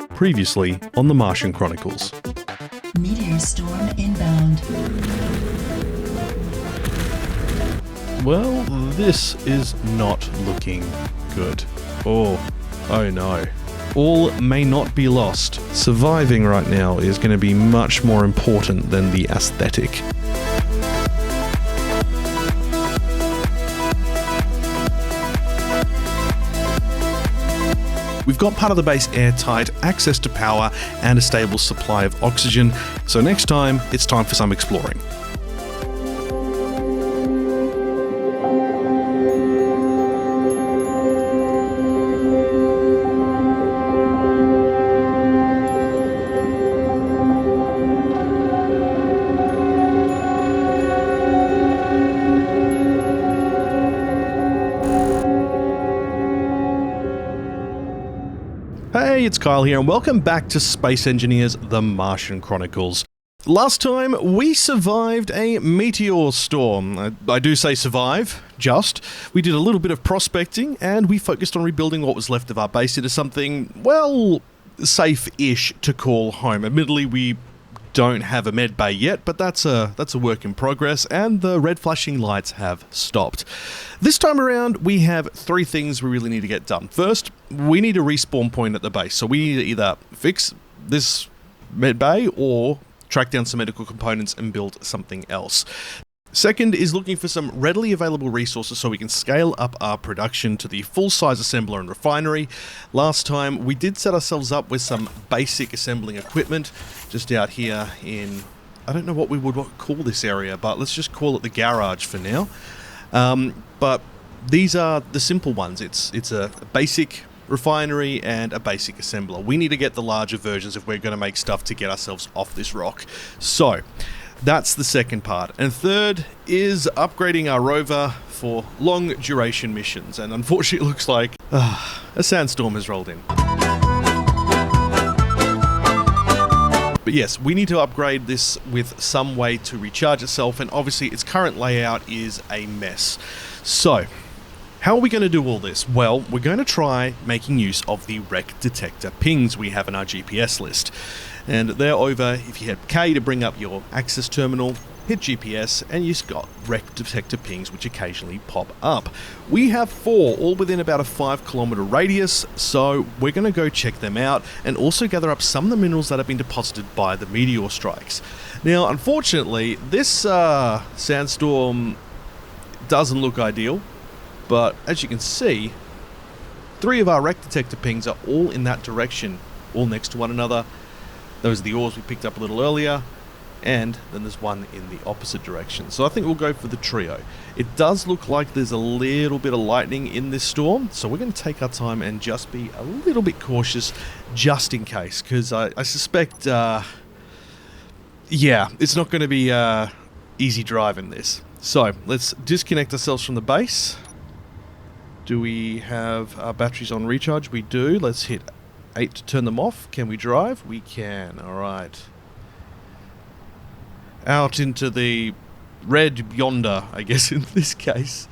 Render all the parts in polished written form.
Previously on the Martian Chronicles. Meteor storm inbound. Well, this is not looking good. Oh no. All may not be lost. Surviving right now is going to be much more important than the aesthetic. We've got part of the base airtight, access to power, and a stable supply of oxygen, so next time, it's time for some exploring. Hey, it's Kyle here, and welcome back to Space Engineers, the Martian Chronicles. Last time, we survived a meteor storm. I do say survive, just. We did a little bit of prospecting, and we focused on rebuilding what was left of our base into something, well, safe-ish to call home. Admittedly, we don't have a med bay yet, but that's a work in progress, and the red flashing lights have stopped. This time around, we have three things we really need to get done. First, we need a respawn point at the base, so we need to either fix this med bay or track down some medical components and build something else. Second is looking for some readily available resources so we can scale up our production to the full-size assembler and refinery. Last time, we did set ourselves up with some basic assembling equipment just out here in, I don't know what we would call this area, but let's just call it the garage for now. But these are the simple ones. It's a basic refinery and a basic assembler. We need to get the larger versions if we're going to make stuff to get ourselves off this rock. So that's the second part. And third is upgrading our rover for long duration missions. And unfortunately it looks like a sandstorm has rolled in. But yes, we need to upgrade this with some way to recharge itself, and obviously its current layout is a mess. So, how are we going to do all this? Well, we're going to try making use of the wreck detector pings we have in our GPS list. And they're over, if you hit K to bring up your access terminal, hit GPS, and you've got wreck detector pings which occasionally pop up. We have 4, all within about a 5-kilometer radius, so we're going to go check them out and also gather up some of the minerals that have been deposited by the meteor strikes. Now, unfortunately, this sandstorm doesn't look ideal, but as you can see, 3 of our wreck detector pings are all in that direction, all next to one another. Those are the ores we picked up a little earlier, and then there's one in the opposite direction. So I think we'll go for the trio. It does look like there's a little bit of lightning in this storm, so we're going to take our time and just be a little bit cautious just in case, because I suspect, it's not going to be easy driving this. So let's disconnect ourselves from the base. Do we have our batteries on recharge? We do. Let's hit 8 to turn them off. Can we drive? We can. Alright. Out into the red yonder, I guess, in this case.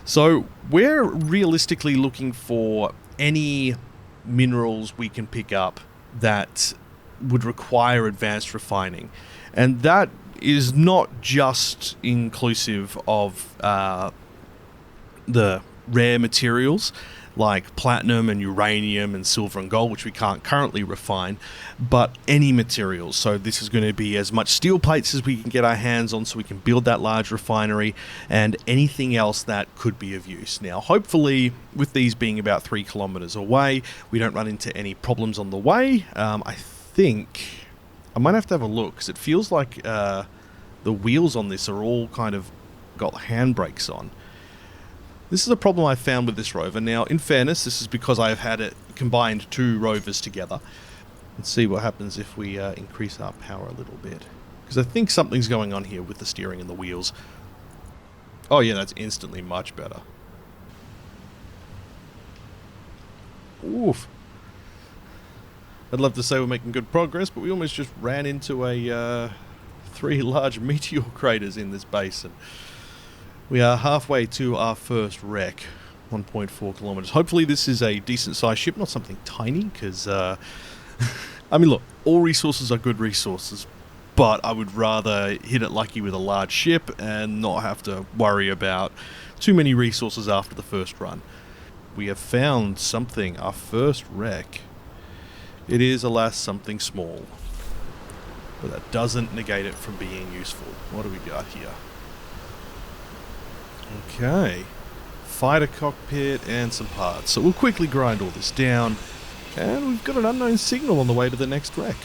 So, we're realistically looking for any minerals we can pick up that would require advanced refining. And that is not just inclusive of the rare materials like platinum and uranium and silver and gold, which we can't currently refine, but any materials. So this is going to be as much steel plates as we can get our hands on so we can build that large refinery, and anything else that could be of use. Now, hopefully, with these being about 3 kilometers away, we don't run into any problems on the way. I think I might have to have a look, because it feels like the wheels on this are all kind of got handbrakes on. This is a problem I found with this rover. Now, in fairness, this is because I've had it combined 2 rovers together. Let's see what happens if we increase our power a little bit. Because I think something's going on here with the steering and the wheels. Oh yeah, that's instantly much better. Oof. I'd love to say we're making good progress, but we almost just ran into a 3 large meteor craters in this basin. We are halfway to our first wreck. 1.4 kilometers. Hopefully this is a decent sized ship, not something tiny, because, I mean, look, all resources are good resources, but I would rather hit it lucky with a large ship and not have to worry about too many resources after the first run. We have found something, our first wreck. It is, alas, something small, but that doesn't negate it from being useful. What do we got here? Okay, fighter cockpit and some parts. So we'll quickly grind all this down, and we've got an unknown signal on the way to the next wreck.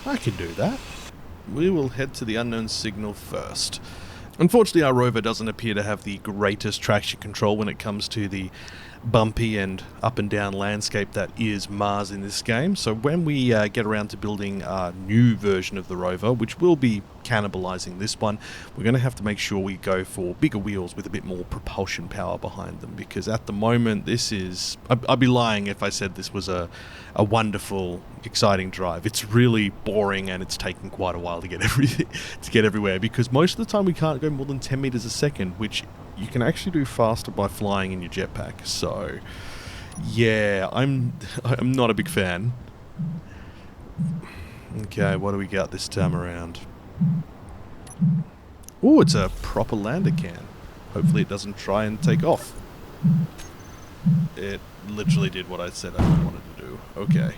I can do that. We will head to the unknown signal first. Unfortunately, our rover doesn't appear to have the greatest traction control when it comes to the bumpy and up and down landscape that is Mars in this game. So when we get around to building our new version of the rover, which will be cannibalizing this one, we're going to have to make sure we go for bigger wheels with a bit more propulsion power behind them, because at the moment this is... I'd be lying if I said this was a wonderful, exciting drive. It's really boring, and it's taken quite a while to get everywhere, because most of the time we can't go more than 10 meters a second, which you can actually do faster by flying in your jetpack. So yeah, I'm not a big fan. Okay, what do we got this time around? Oh, it's a proper lander can. Hopefully it doesn't try and take off. It literally did what I said I wanted to do. Okay.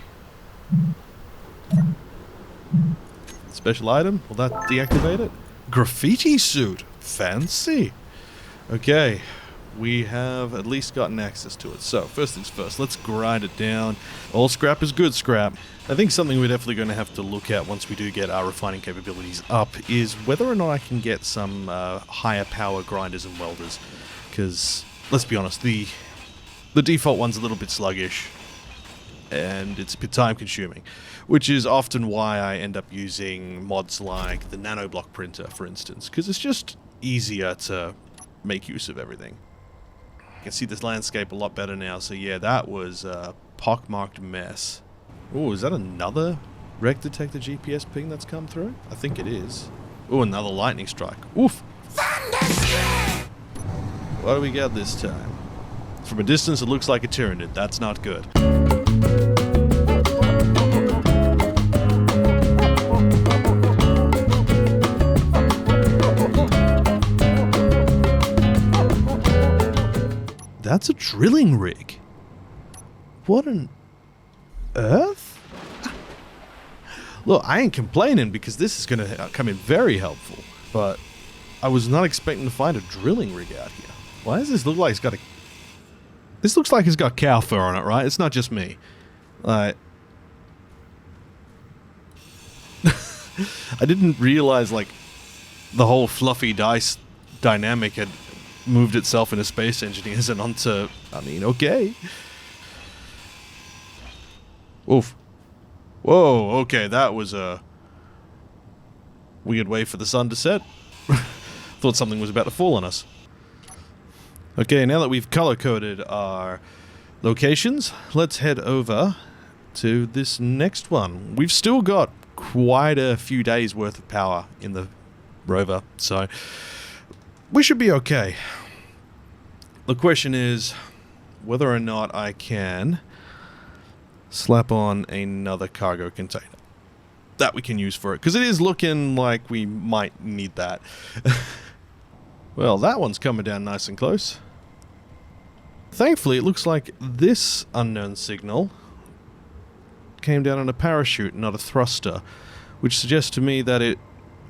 Special item? Will that deactivate it? Graffiti suit! Fancy! Okay, we have at least gotten access to it. So, first things first, let's grind it down. All scrap is good scrap. I think something we're definitely going to have to look at once we do get our refining capabilities up is whether or not I can get some higher power grinders and welders. Because, let's be honest, the default one's a little bit sluggish, and it's a bit time consuming, which is often why I end up using mods like the nanoblock printer, for instance, because it's just easier to make use of everything. You can see this landscape a lot better now. So yeah, that was a pockmarked mess. Oh, is that another wreck detector GPS ping that's come through? I think it is. Oh, another lightning strike. Oof! What do we got this time? From a distance, it looks like a Tyranid. That's not good. That's a drilling rig. What on earth? Look, I ain't complaining because this is going to come in very helpful, but I was not expecting to find a drilling rig out here. Why does this look like it's got a... This looks like it's got cow fur on it, right? It's not just me. Like... I didn't realize, like, the whole fluffy dice dynamic had moved itself into Space Engineers and onto... I mean, okay. Oof. Whoa, okay, that was a weird way for the sun to set. Thought something was about to fall on us. Okay, now that we've color-coded our locations, let's head over to this next one. We've still got quite a few days worth of power in the rover, so we should be okay. The question is whether or not I can slap on another cargo container that we can use for it, because it is looking like we might need that. Well, that one's coming down nice and close. Thankfully, it looks like this unknown signal came down on a parachute, not a thruster, which suggests to me that it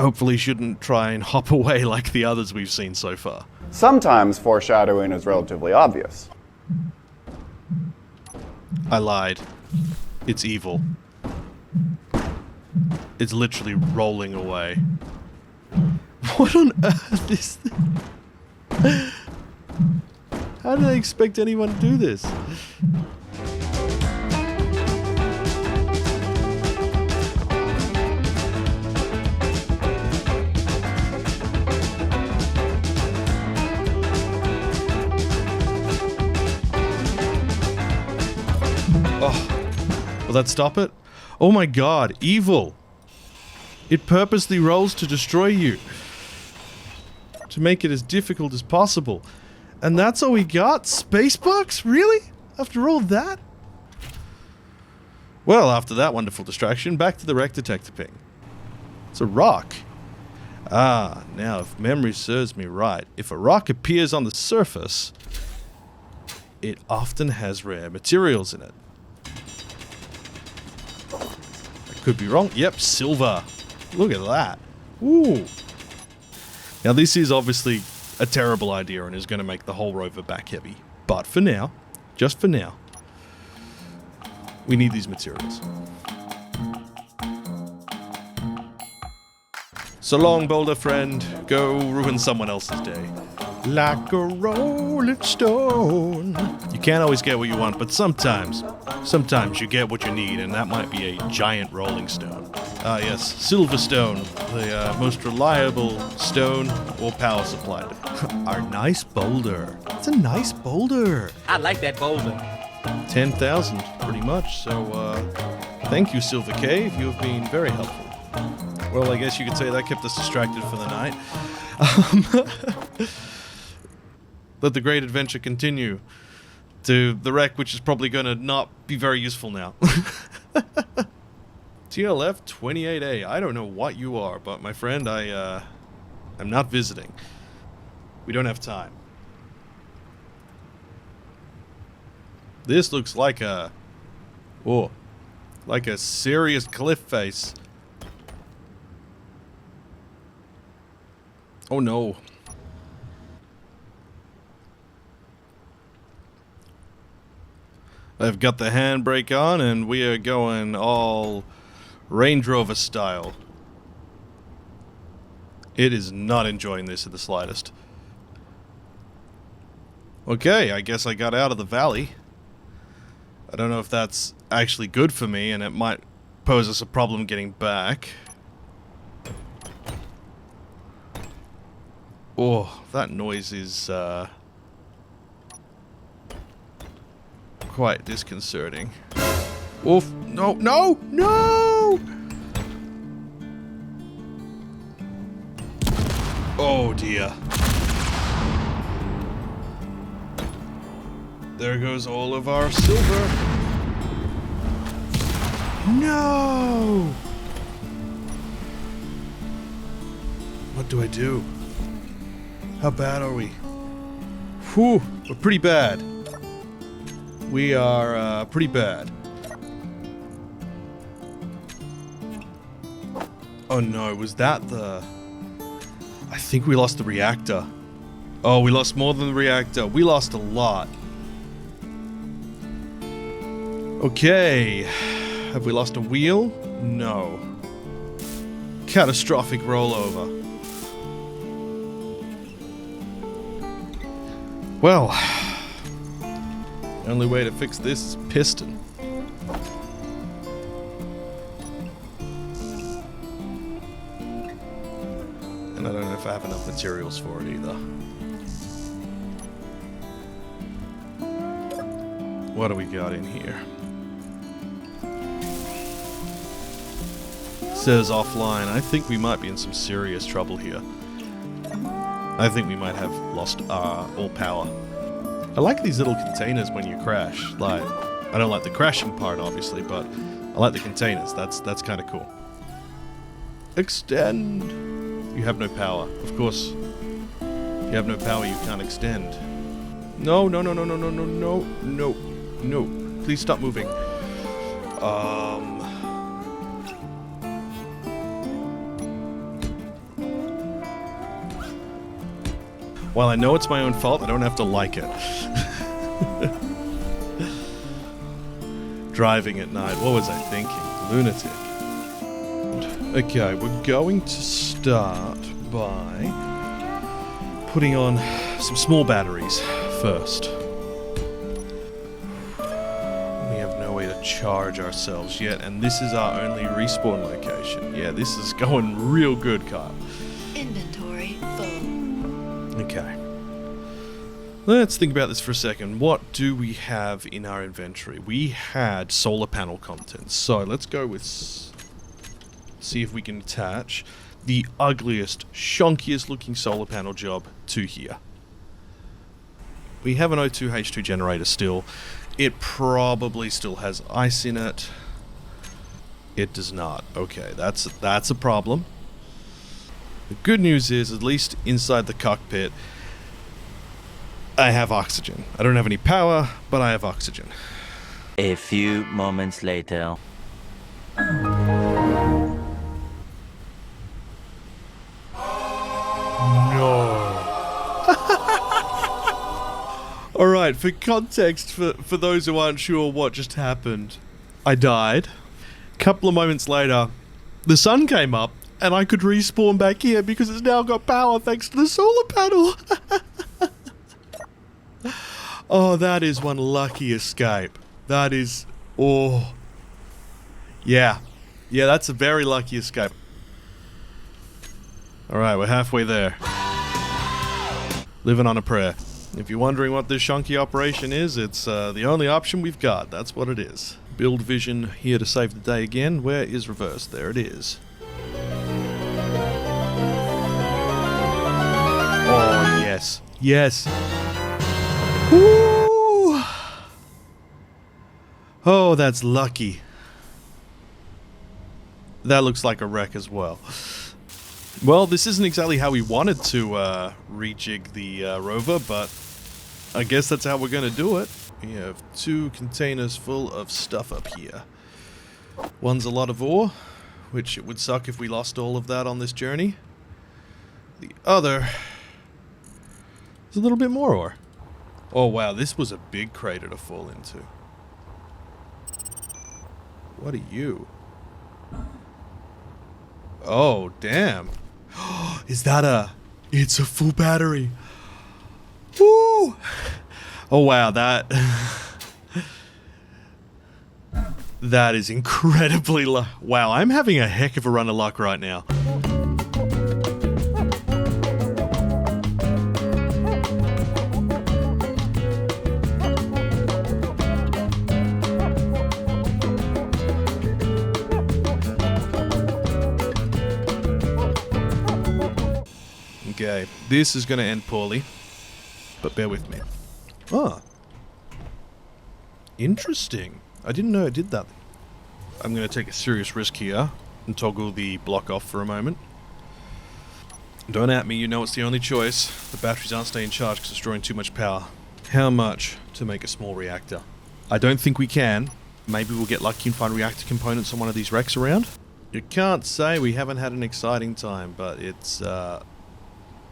hopefully shouldn't try and hop away like the others we've seen so far. Sometimes foreshadowing is relatively obvious. I lied. It's evil. It's literally rolling away. What on earth is this? How did I expect anyone to do this? Oh, will that stop it? Oh my god, evil! It purposely rolls to destroy you. To make it as difficult as possible. And that's all we got? Space bucks? Really? After all that? Well, after that wonderful distraction, back to the wreck detector ping. It's a rock. Ah, now if memory serves me right, if a rock appears on the surface, it often has rare materials in it. I could be wrong. Yep, silver. Look at that. Ooh. Now this is obviously a terrible idea and is going to make the whole rover back heavy. But for now, just for now, we need these materials. So long, Boulder friend. Go ruin someone else's day. Like a rolling stone. You can't always get what you want, but sometimes you get what you need, and that might be a giant rolling stone. Ah yes, Silverstone, the most reliable stone or power supply. Our nice boulder. It's a nice boulder. I like that boulder. 10,000, pretty much. So, thank you, Silver Cave. You have been very helpful. Well, I guess you could say that kept us distracted for the night. Let the great adventure continue to the wreck, which is probably going to not be very useful now. TLF 28A. I don't know what you are, but my friend, I'm not visiting. We don't have time. This looks like a... oh, like a serious cliff face. Oh no. I've got the handbrake on and we are going all Range Rover style. It is not enjoying this in the slightest. Okay, I guess I got out of the valley. I don't know if that's actually good for me, and it might pose us a problem getting back. Oh, that noise is quite disconcerting. Oof, no, no, no! Oh dear. There goes all of our silver. No! What do I do? How bad are we? Whew, we're pretty bad. We are, pretty bad. Oh no, was that the... I think we lost the reactor. Oh, we lost more than the reactor. We lost a lot. Okay. Have we lost a wheel? No. Catastrophic rollover. Well, the only way to fix this is piston. And I don't know if I have enough materials for it either. What do we got in here? Says offline. I think we might be in some serious trouble here. I think we might have lost all power. I like these little containers when you crash. Like, I don't like the crashing part, obviously, but I like the containers. That's kind of cool. Extend. You have no power. Of course. You have no power, you can't extend. No, no, no, no, no, no, no, no, no, no. Please stop moving. While I know it's my own fault, I don't have to like it. Driving at night, what was I thinking? Lunatic. Okay, we're going to start by putting on some small batteries first. We have no way to charge ourselves yet, and this is our only respawn location. Yeah, this is going real good, Kyle. Inventory full. Okay. Let's think about this for a second. What do we have in our inventory? We had solar panel contents. So let's go with... see if we can attach the ugliest, shonkiest looking solar panel job to here. We have an O2H2 generator still. It probably still has ice in it. It does not. Okay, that's a problem. The good news is, at least inside the cockpit, I have oxygen. I don't have any power, but I have oxygen. A few moments later. Alright, for context, for those who aren't sure what just happened, I died. A couple of moments later, the sun came up, and I could respawn back here because it's now got power thanks to the solar panel. Oh, that is one lucky escape. That is... oh. Yeah. Yeah, that's a very lucky escape. Alright, we're halfway there. Living on a prayer. If you're wondering what this shonky operation is, it's the only option we've got. That's what it is. Build Vision here to save the day again. Where is reverse? There it is. Oh, yes. Yes. Woo! Oh, that's lucky. That looks like a wreck as well. Well, this isn't exactly how we wanted to rejig the Rover, but I guess that's how we're going to do it. We have 2 containers full of stuff up here. One's a lot of ore, which it would suck if we lost all of that on this journey. The other is a little bit more ore. Oh wow, this was a big crater to fall into. What are you? Oh, damn. Is that a... it's a full battery. Woo! Oh wow, that... that is incredibly wow, I'm having a heck of a run of luck right now. Okay, this is going to end poorly, but bear with me. Ah. Interesting. I didn't know it did that. I'm going to take a serious risk here and toggle the block off for a moment. Don't at me, you know it's the only choice. The batteries aren't staying charged because it's drawing too much power. How much to make a small reactor? I don't think we can. Maybe we'll get lucky and find reactor components on one of these wrecks around. You can't say we haven't had an exciting time, but it's,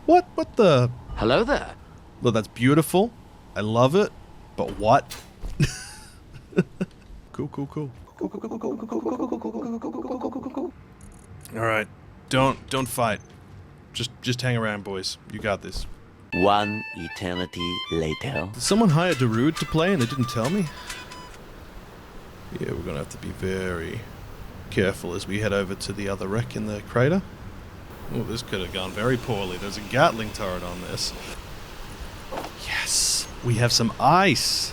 What the... Hello there. Look, that's beautiful. I love it. But what? Cool. Alright. Don't fight. Just hang around, boys. You got this. One eternity later. Did someone hire Darude to play and they didn't tell me? Yeah, we're gonna have to be very careful as we head over to the other wreck in the crater. Oh, this could have gone very poorly. There's a Gatling turret on this. Yes! We have some ice!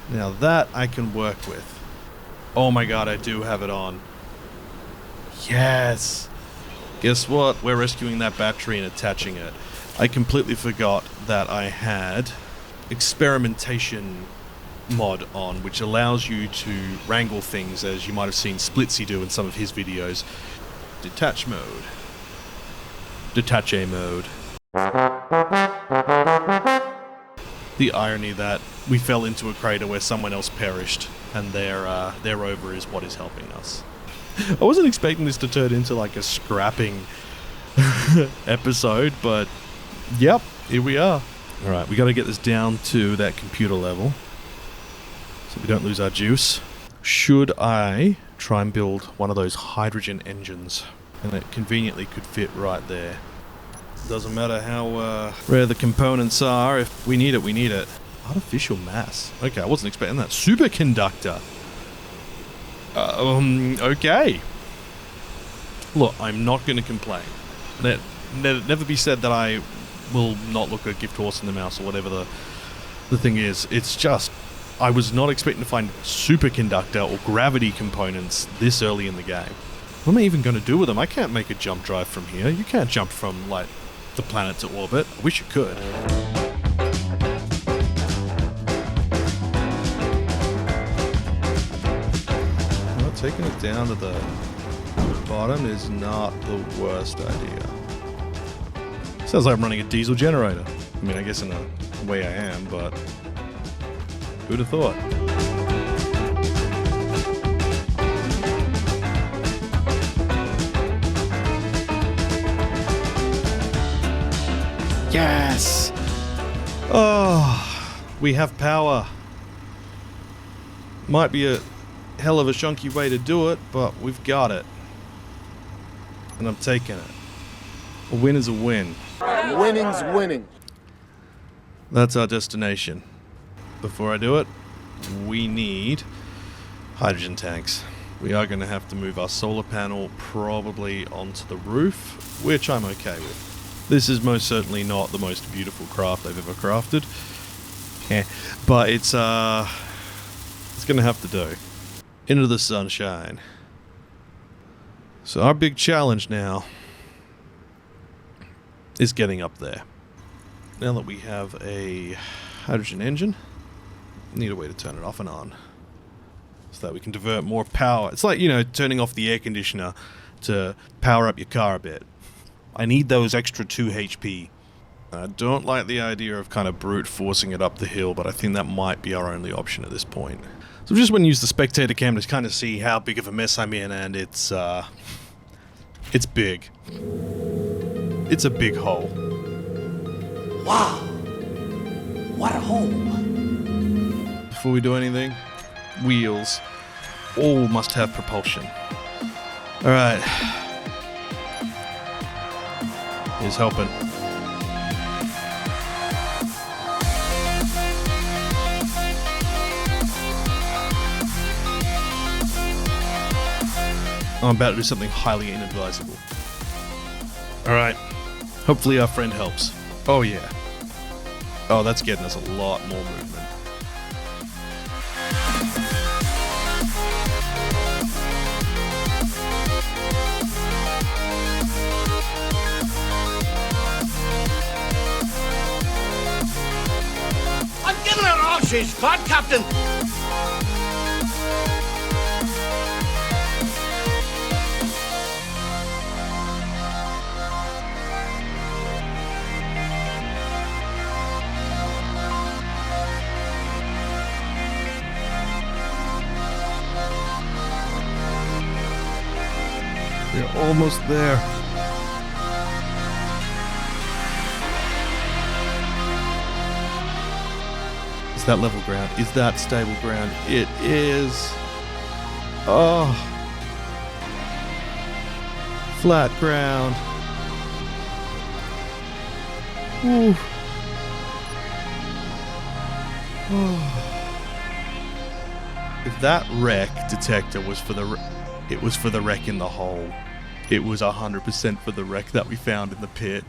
Now that I can work with. Oh my god, I do have it on. Yes! Guess what? We're rescuing that battery and attaching it. I completely forgot that I had experimentation mod on, which allows you to wrangle things, as you might have seen Splitsy do in some of his videos. Detach mode. Detache mode. The irony that we fell into a crater where someone else perished, and their Rover is what is helping us. I wasn't expecting this to turn into like a scrapping episode, but yep, here we are. Alright, we gotta get this down to that computer level so we don't lose our juice. Should I try and build one of those hydrogen engines? And it conveniently could fit right there. Doesn't matter how rare the components are, if we need it, we need it. Artificial mass. Okay, I wasn't expecting that. Superconductor. Okay. Look, I'm not going to complain. Never be said that I will not look a gift horse in the mouth or whatever the thing is. It's just, I was not expecting to find superconductor or gravity components this early in the game. What am I even going to do with them? I can't make a jump drive from here. You can't jump from, like, the planet to orbit. I wish you could. taking it down to the bottom is not the worst idea. Sounds like I'm running a diesel generator. I mean, I guess in a way I am, but who'd have thought? Yes! Oh, we have power. Might be a hell of a shonky way to do it, but we've got it. And I'm taking it. A win is a win. Winning's winning. That's our destination. Before I do it, we need hydrogen tanks. We are going to have to move our solar panel probably onto the roof, which I'm okay with. This is most certainly not the most beautiful craft I've ever crafted. But it's going to have to do. Into the sunshine. So our big challenge now is getting up there. Now that we have a hydrogen engine, we need a way to turn it off and on so that we can divert more power. It's like, you know, turning off the air conditioner to power up your car a bit. I need those extra 2 HP. I don't like the idea of kind of brute forcing it up the hill, but I think that might be our only option at this point. So I'm just going to use the spectator cam to kind of see how big of a mess I'm in, and it's big. It's a big hole. Wow! What a hole! Before we do anything, wheels all must have propulsion. Alright. Here's hoping. I'm about to do something highly inadvisable. Alright. Hopefully our friend helps. Oh yeah. Oh, that's getting us a lot more movement. I'm giving her all she's got, Captain! We're almost there. Is that level ground? Is that stable ground? It is. Oh. Flat ground. Ooh. Oh. If that wreck detector was for the it was for the wreck in the hole. It was 100% for the wreck that we found in the pit.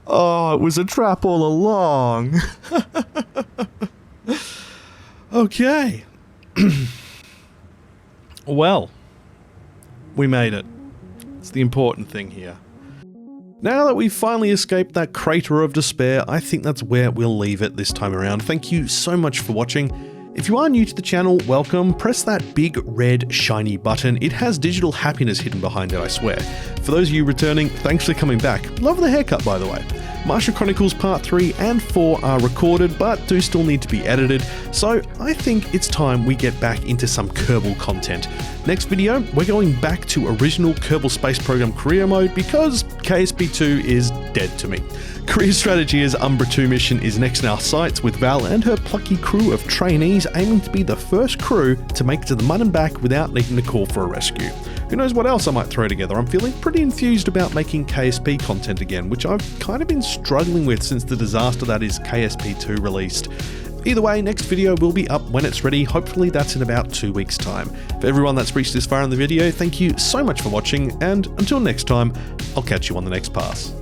Oh, it was a trap all along. Okay. Well, we made it. It's the important thing here. Now that we've finally escaped that crater of despair, I think that's where we'll leave it this time around. Thank you so much for watching. If you are new to the channel, welcome. Press that big red shiny button. It has digital happiness hidden behind it, I swear. For those of you returning, thanks for coming back. Love the haircut, by the way. Martian Chronicles Part 3 and 4 are recorded, but do still need to be edited, so I think it's time we get back into some Kerbal content. Next video, we're going back to original Kerbal Space Program career mode because KSP2 is dead to me. Career Strategy as Umbra 2 mission is next in our sights, with Val and her plucky crew of trainees aiming to be the first crew to make it to the mud and back without needing to call for a rescue. Who knows what else I might throw together. I'm feeling pretty enthused about making KSP content again, which I've kind of been struggling with since the disaster that is KSP2 released. Either way, next video will be up when it's ready. Hopefully that's in about 2 weeks' time. For everyone that's reached this far in the video, thank you so much for watching, and until next time, I'll catch you on the next pass.